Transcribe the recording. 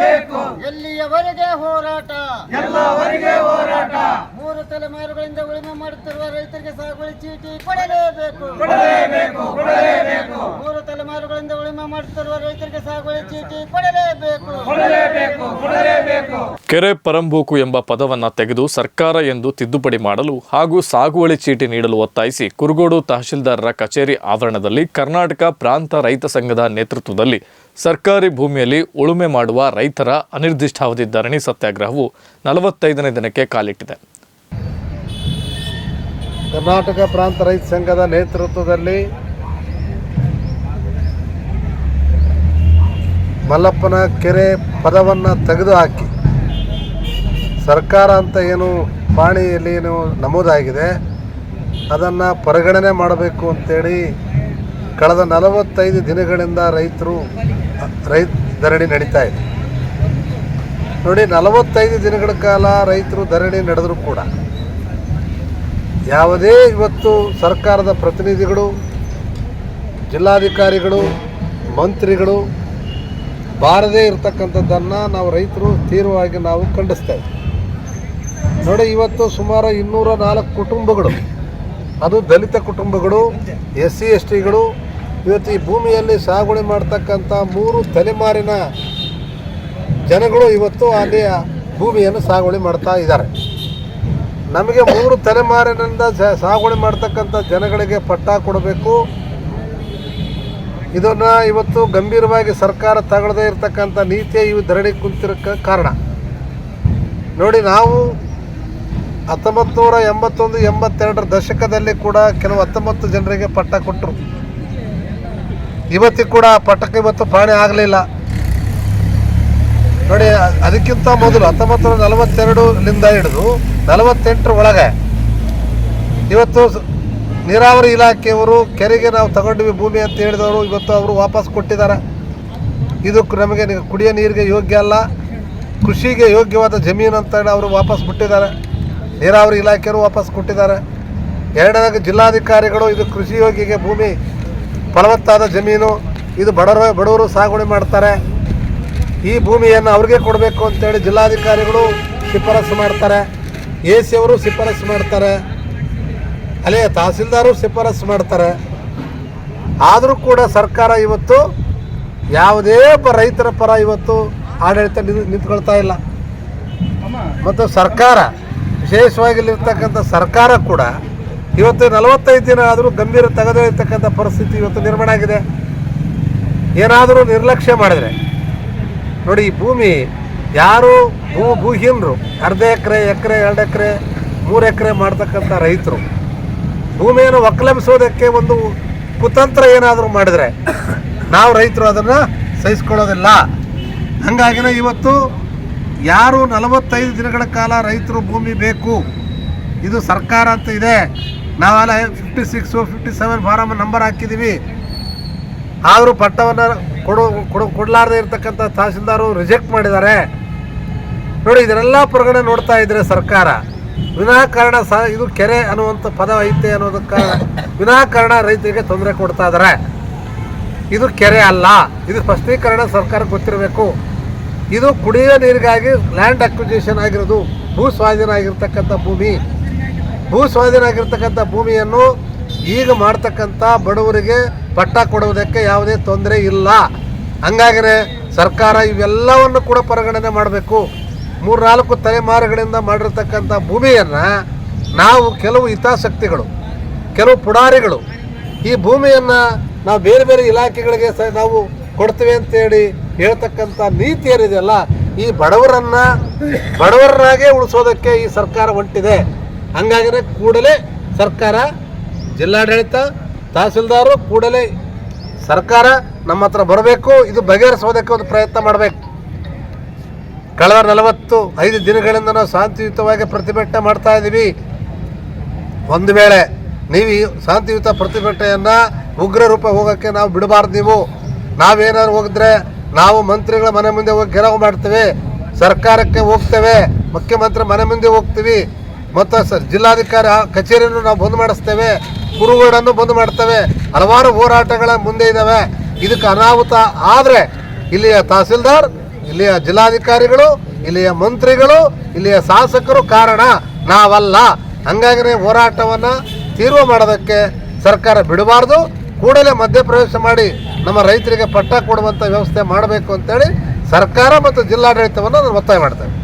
ಬೇಕು. ಎಲ್ಲಿಯವರೆಗೆ ಹೋರಾಟ? ಎಲ್ಲವರೆಗೆ ಹೋರಾಟ. 3 ತಲೆಮಾರುಗಳಿಂದ ಉಳುಮೆ ಮಾಡುತ್ತಿರುವ ರೈತರಿಗೆ ಸಾಗುವಳಿ ಚೀಟಿ ಕೊಡಲೇಬೇಕು. 3 ತಲೆಮಾರುಗಳಿಂದ ಉಳುಮೆ ಮಾಡುತ್ತಿರುವ ರೈತರಿಗೆ ಸಾಗುವಳಿ ಚೀಟಿ ಕೊಡಲೇಬೇಕು. ಕೆರೆ ಪರಂಬೂಕು ಎಂಬ ಪದವನ್ನು ತೆಗೆದು ಸರ್ಕಾರ ಎಂದು ತಿದ್ದುಪಡಿ ಮಾಡಲು ಹಾಗೂ ಸಾಗುವಳಿ ಚೀಟಿ ನೀಡಲು ಒತ್ತಾಯಿಸಿ ಕುರುಗೋಡು ತಹಶೀಲ್ದಾರರ ಕಚೇರಿ ಆವರಣದಲ್ಲಿ ಕರ್ನಾಟಕ ಪ್ರಾಂತ ರೈತ ಸಂಘದ ನೇತೃತ್ವದಲ್ಲಿ ಸರ್ಕಾರಿ ಭೂಮಿಯಲ್ಲಿ ಉಳುಮೆ ಮಾಡುವ ರೈತರ ಅನಿರ್ದಿಷ್ಟಾವಧಿ ಧರಣಿ ಸತ್ಯಾಗ್ರಹವು 45ನೇ ದಿನಕ್ಕೆ ಕಾಲಿಟ್ಟಿದೆ. ಕರ್ನಾಟಕ ಪ್ರಾಂತ ರೈತ ಸಂಘದ ನೇತೃತ್ವದಲ್ಲಿ ಮಲ್ಲಪ್ಪನ ಕೆರೆ ಪದವನ್ನು ತೆಗೆದುಹಾಕಿ ಸರ್ಕಾರ ಅಂತ ಏನು ಪಾಣಿಯಲ್ಲಿ ಏನು ನಮೂದಾಗಿದೆ ಅದನ್ನು ಪರಿಗಣನೆ ಮಾಡಬೇಕು ಅಂತೇಳಿ ಕಳೆದ 45 ದಿನಗಳಿಂದ ರೈತ ಧರಣಿ ನಡೀತಾ ಇದೆ. ನೋಡಿ, 45 ದಿನಗಳ ಕಾಲ ರೈತರು ಧರಣಿ ನಡೆದರೂ ಕೂಡ ಯಾವುದೇ ಇವತ್ತು ಸರ್ಕಾರದ ಪ್ರತಿನಿಧಿಗಳು, ಜಿಲ್ಲಾಧಿಕಾರಿಗಳು, ಮಂತ್ರಿಗಳು ಬಾರದೇ ಇರತಕ್ಕಂಥದ್ದನ್ನು ನಾವು ರೈತರು ತೀವ್ರವಾಗಿ ನಾವು ಖಂಡಿಸ್ತೇವೆ. ನೋಡಿ, ಇವತ್ತು ಸುಮಾರು 204 ಕುಟುಂಬಗಳು, ಅದು ದಲಿತ ಕುಟುಂಬಗಳು, SC STಗಳು ಇವತ್ತು ಈ ಭೂಮಿಯಲ್ಲಿ ಸಾಗುವಳಿ ಮಾಡ್ತಕ್ಕಂಥ 3 ತಲೆಮಾರಿನ ಜನಗಳು ಇವತ್ತು ಅಲ್ಲಿ ಭೂಮಿಯನ್ನು ಸಾಗುವಳಿ ಮಾಡ್ತಾ ಇದ್ದಾರೆ. ನಮಗೆ 3 ತಲೆಮಾರಿನಿಂದ ಸಾಗುವಳಿ ಮಾಡ್ತಕ್ಕಂಥ ಜನಗಳಿಗೆ ಪಟ್ಟ ಕೊಡಬೇಕು. ಇದನ್ನು ಇವತ್ತು ಗಂಭೀರವಾಗಿ ಸರ್ಕಾರ ತಗೊಳ್ಳದೇ ಇರತಕ್ಕಂಥ ನೀತಿಯ ಇವು ಧರಣಿ ಕುಂತಿರೋಕ್ಕೆ ಕಾರಣ. ನೋಡಿ, ನಾವು 1981-82 ದಶಕದಲ್ಲಿ ಕೂಡ ಕೆಲವು 19 ಜನರಿಗೆ ಪಟ್ಟ ಕೊಟ್ಟರು. ಇವತ್ತಿಗೆ ಕೂಡ ಪಟ್ಟಕ್ಕೆ ಇವತ್ತು ಪಾಣಿ ಆಗಲಿಲ್ಲ. ನೋಡಿ, ಅದಕ್ಕಿಂತ ಮೊದಲು 1942ಲಿಂದ ಹಿಡಿದು 48 ಒಳಗೆ ಇವತ್ತು ನೀರಾವರಿ ಇಲಾಖೆಯವರು ಕೆರೆಗೆ ನಾವು ತಗೊಂಡ್ವಿ ಭೂಮಿ ಅಂತ ಹೇಳಿದವರು ಇವತ್ತು ಅವರು ವಾಪಸ್ ಕೊಟ್ಟಿದ್ದಾರೆ. ಇದು ನಮಗೆ ಕುಡಿಯೋ ನೀರಿಗೆ ಯೋಗ್ಯ ಅಲ್ಲ, ಕೃಷಿಗೆ ಯೋಗ್ಯವಾದ ಜಮೀನು ಅಂತ ಹೇಳಿ ಅವರು ವಾಪಸ್ ಬಿಟ್ಟಿದ್ದಾರೆ. ನೀರಾವರಿ ಇಲಾಖೆಯವರು ವಾಪಸ್ ಕೊಟ್ಟಿದ್ದಾರೆ. ಎರಡನೇದಾಗಿ ಜಿಲ್ಲಾಧಿಕಾರಿಗಳು ಇದು ಕೃಷಿ ಯೋಗಿಗೆ ಭೂಮಿ ಫಲವತ್ತಾದ ಜಮೀನು, ಇದು ಬಡವರು ಸಾಗುವಳಿ ಮಾಡ್ತಾರೆ, ಈ ಭೂಮಿಯನ್ನು ಅವ್ರಿಗೆ ಕೊಡಬೇಕು ಅಂತೇಳಿ ಜಿಲ್ಲಾಧಿಕಾರಿಗಳು ಶಿಫಾರಸು ಮಾಡ್ತಾರೆ, AC ಅವರು ಶಿಫಾರಸು ಮಾಡ್ತಾರೆ, ಅಲ್ಲೇ ತಹಸೀಲ್ದಾರು ಶಿಫಾರಸು ಮಾಡ್ತಾರೆ. ಆದರೂ ಕೂಡ ಸರ್ಕಾರ ಇವತ್ತು ಯಾವುದೇ ರೈತರ ಪರ ಇವತ್ತು ಆಡಳಿತ ನಿಂತ್ಕೊಳ್ತಾ ಇಲ್ಲ. ಮತ್ತು ಸರ್ಕಾರ ವಿಶೇಷವಾಗಿ ಇಲ್ಲಿರ್ತಕ್ಕಂಥ ಸರ್ಕಾರ ಕೂಡ ಇವತ್ತು 45 ದಿನ ಆದರೂ ಗಂಭೀರ ತೆಗೆದೇ ಇರ್ತಕ್ಕಂಥ ಪರಿಸ್ಥಿತಿ ಇವತ್ತು ನಿರ್ಮಾಣ ಆಗಿದೆ. ಏನಾದರೂ ನಿರ್ಲಕ್ಷ್ಯ ಮಾಡಿದರೆ ನೋಡಿ, ಈ ಭೂಮಿ ಯಾರು ಭೂಹೀನರು, ಅರ್ಧ ಎಕರೆ, 2 ಎಕರೆ, 3 ಎಕರೆ ಮಾಡ್ತಕ್ಕಂಥ ರೈತರು ಭೂಮಿಯನ್ನು ಒಕ್ಕಲೆಬ್ಬಿಸೋದಕ್ಕೆ ಒಂದು ಕುತಂತ್ರ ಏನಾದರೂ ಮಾಡಿದರೆ ನಾವು ರೈತರು ಅದನ್ನು ಸಹಿಸ್ಕೊಳ್ಳೋದಿಲ್ಲ. ಹಾಗಾಗಿನೇ ಇವತ್ತು ಯಾರು 45 ದಿನಗಳ ಕಾಲ ರೈತರು ಭೂಮಿ ಬೇಕು, ಇದು ಸರ್ಕಾರ ಅಂತ ಇದೆ, ನಾವೆಲ್ಲ 56, 57 ಫಾರಮ್ ನಂಬರ್ ಹಾಕಿದ್ದೀವಿ, ಆದರೂ ಪಟ್ಟವನ್ನು ಕೊಡಲಾರದೆ ಇರತಕ್ಕಂಥ ತಹಸೀಲ್ದಾರು ರಿಜೆಕ್ಟ್ ಮಾಡಿದ್ದಾರೆ. ನೋಡಿ, ಇದನ್ನೆಲ್ಲ ಪರಿಗಣನೆ ನೋಡ್ತಾ ಇದ್ರೆ ಸರ್ಕಾರ ವಿನಾಕಾರಣ ಇದು ಕೆರೆ ಅನ್ನುವಂಥ ಪದ ಐತೆ ಅನ್ನೋದಕ್ಕೆ ವಿನಾಕಾರಣ ರೈತರಿಗೆ ತೊಂದರೆ ಕೊಡ್ತಾ ಇದ್ದಾರೆ. ಇದು ಕೆರೆ ಅಲ್ಲ, ಇದು ಸ್ಪಷ್ಟೀಕರಣ ಸರ್ಕಾರ ಗೊತ್ತಿರಬೇಕು. ಇದು ಕುಡಿಯೋ ನೀರಿಗಾಗಿ ಲ್ಯಾಂಡ್ ಅಕ್ವಿಜಿಷನ್ ಆಗಿರೋದು, ಭೂ ಸ್ವಾಧೀನ ಆಗಿರ್ತಕ್ಕಂಥ ಭೂಮಿಯನ್ನು ಈಗ ಮಾಡ್ತಕ್ಕಂಥ ಬಡವರಿಗೆ ಪಟ್ಟ ಕೊಡುವುದಕ್ಕೆ ಯಾವುದೇ ತೊಂದರೆ ಇಲ್ಲ. ಹಂಗಾಗಿನೇ ಸರ್ಕಾರ ಇವೆಲ್ಲವನ್ನು ಕೂಡ ಪರಿಗಣನೆ ಮಾಡಬೇಕು. 3-4 ತಲೆಮಾರುಗಳಿಂದ ಮಾಡಿರ್ತಕ್ಕಂಥ ಭೂಮಿಯನ್ನು ನಾವು ಕೆಲವು ಹಿತಾಸಕ್ತಿಗಳು, ಕೆಲವು ಪುಡಾರಿಗಳು ಈ ಭೂಮಿಯನ್ನು ನಾವು ಬೇರೆ ಬೇರೆ ಇಲಾಖೆಗಳಿಗೆ ನಾವು ಕೊಡ್ತೇವೆ ಅಂತೇಳಿ ಹೇಳ್ತಕ್ಕಂಥ ನೀತಿ ಏನಿದೆಯಲ್ಲ, ಈ ಬಡವರನ್ನಾಗೇ ಉಳಿಸೋದಕ್ಕೆ ಈ ಸರ್ಕಾರ ಹೊಂಟಿದೆ. ಹಂಗಾಗಿನೇ ಕೂಡಲೇ ಸರ್ಕಾರ, ಜಿಲ್ಲಾಡಳಿತ, ತಹಸೀಲ್ದಾರು ಕೂಡಲೇ ಸರ್ಕಾರ ನಮ್ಮ ಹತ್ರ ಬರಬೇಕು, ಇದು ಬಗೆಹರಿಸೋದಕ್ಕೆ ಒಂದು ಪ್ರಯತ್ನ ಮಾಡಬೇಕು. ಕಳೆದ 45 ದಿನಗಳಿಂದ ನಾವು ಶಾಂತಿಯುತವಾಗಿ ಪ್ರತಿಭಟನೆ ಮಾಡ್ತಾ ಇದ್ದೀವಿ. ಒಂದು ವೇಳೆ ನೀವು ಈ ಶಾಂತಿಯುತ ಪ್ರತಿಭಟನೆಯನ್ನು ಉಗ್ರ ರೂಪ ಹೋಗೋಕ್ಕೆ ನಾವು ಬಿಡಬಾರ್ದು. ನಾವೇನಾದ್ರು ಹೋಗಿದ್ರೆ ನಾವು ಮಂತ್ರಿಗಳ ಮನೆ ಮುಂದೆ ಹೋಗಿ ಗೆರವು ಮಾಡ್ತೇವೆ, ಸರ್ಕಾರಕ್ಕೆ ಹೋಗ್ತೇವೆ, ಮುಖ್ಯಮಂತ್ರಿ ಮನೆ ಮುಂದೆ ಹೋಗ್ತೀವಿ, ಮತ್ತು ಜಿಲ್ಲಾಧಿಕಾರಿ ಕಚೇರಿಯನ್ನು ನಾವು ಬಂದ್ ಮಾಡಿಸ್ತೇವೆ, ಕುರುಗೋಡನ್ನು ಬಂದ್ ಮಾಡ್ತೇವೆ. ಹಲವಾರು ಹೋರಾಟಗಳ ಮುಂದೆ ಇದ್ದಾವೆ. ಇದಕ್ಕೆ ಅನಾಹುತ ಆದರೆ ಇಲ್ಲಿಯ ತಹಸೀಲ್ದಾರ್, ಇಲ್ಲಿಯ ಜಿಲ್ಲಾಧಿಕಾರಿಗಳು, ಇಲ್ಲಿಯ ಮಂತ್ರಿಗಳು, ಇಲ್ಲಿಯ ಶಾಸಕರು ಕಾರಣ, ನಾವಲ್ಲ. ಹಂಗಾಗಿನೇ ಹೋರಾಟವನ್ನು ತೀವ್ರ ಮಾಡೋದಕ್ಕೆ ಸರ್ಕಾರ ಬಿಡಬಾರ್ದು. ಕೂಡಲೇ ಮಧ್ಯಪ್ರವೇಶ ಮಾಡಿ ನಮ್ಮ ರೈತರಿಗೆ ಪಟ್ಟ ಕೊಡುವಂಥ ವ್ಯವಸ್ಥೆ ಮಾಡಬೇಕು ಅಂತೇಳಿ ಸರ್ಕಾರ ಮತ್ತು ಜಿಲ್ಲಾಡಳಿತವನ್ನು ನಾನು ಒತ್ತಾಯ ಮಾಡ್ತೇನೆ.